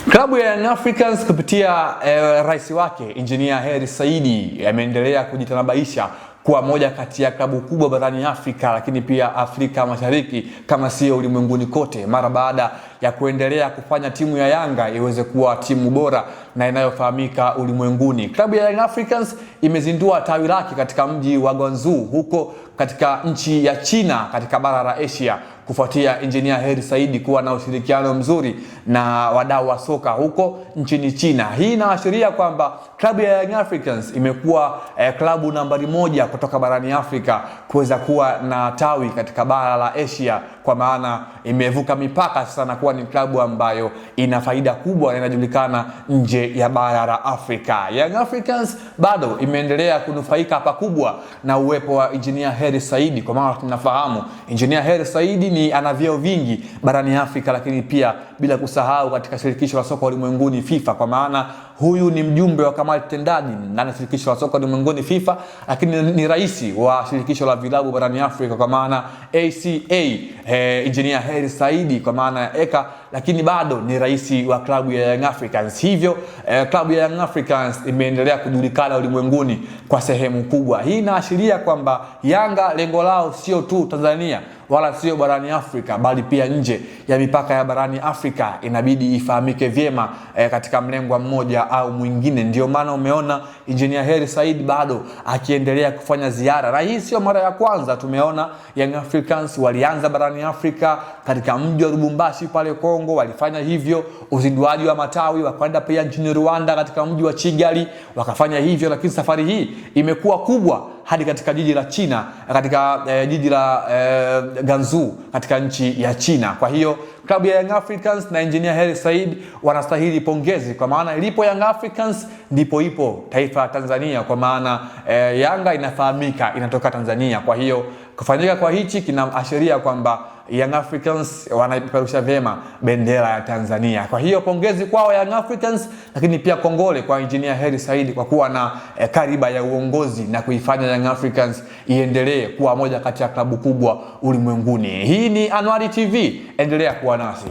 Klabu ya Young Africans kupitia rais wake Engineer Hersi Said ameendelea kujitanabaisha kuwa moja kati ya klabu kubwa barani Afrika, lakini pia Afrika Mashariki kama sio ulimwenguni kote, mara baada ya kuendelea kufanya timu ya Yanga iweze kuwa timu bora na inayofahamika ulimwenguni. Klabu ya Young Africans imezindua tawi lake katika mji wa Guangzhou huko katika nchi ya China katika bara la Asia, kufuatia Engineer Hersi Said kuwa na ushirikiano mzuri na wadau wa soka huko nchini China. Hii inaashiria kwamba klabu ya Young Africans imekuwa klabu nambari moja kutoka barani Afrika kuweza kuwa na tawi katika bara la Asia, kwa maana imevuka mipaka sasa na kuwa ni klabu ambayo ina faida kubwa na inajulikana nje ya bara la Afrika. Young Africans bado imeendelea kunufaika pakubwa na uwepo wa Engineer Hersi Said, kwa maana tunafahamu Engineer Hersi Said ni ana vyeo vingi barani Afrika, lakini pia bila kusahau katika shirikisho la soka ulimwenguni FIFA, kwa maana huyu ni mjumbe wa kamati tendaji ndani ya shirikisho la soka ulimwenguni FIFA, lakini ni rais wa shirikisho la vilabu barani Afrika kwa maana ACA, Engineer Hersi Said kwa maana ya ECA, lakini bado ni rais wa klabu ya Young Africans. Hivyo klabu ya Young Africans imeendelea kujulikana ulimwenguni kwa sehemu kubwa. Hii inaashiria kwamba Yanga lengo lao sio tu Tanzania wala sio barani Afrika, bali pia nje ya mipaka ya barani Afrika inabidi ifahamike vyema katika mlengwa mmoja au mwingine. Ndio maana umeona Engineer Hersi Said bado akiendelea kufanya ziara, na hii sio mara ya kwanza. Tumeona Young Africans walianza barani Afrika katika mji wa Lubumbashi pale Kongo, walifanya hivyo uzinduaji wa matawi, wakaenda pia nchini Rwanda katika mji wa Kigali wakafanya hivyo, lakini safari hii imekuwa kubwa hadi katika jiji la China, katika jiji la Guangzhou katika nchi ya China. Kwa hiyo klabu ya Young Africans na Engineer Hersi Said wanastahili pongezi, kwa maana ilipo Young Africans ndipo ipo taifa la Tanzania, kwa maana Yanga inafahamika inatoka Tanzania. Kwa hiyo kufanyika kwa hichi kinaashiria kwamba Young Africans wanaipeperusha vyema bendera ya Tanzania. Kwa hiyo pongezi kwao Young Africans, lakini pia kongole kwa Engineer Hersi Said kwa kuwa na kariba ya uongozi na kuifanya Young Africans iendelee kuwa moja kati ya klabu kubwa ulimwenguni. Hii ni Anwari TV, endelea kuwa nasi.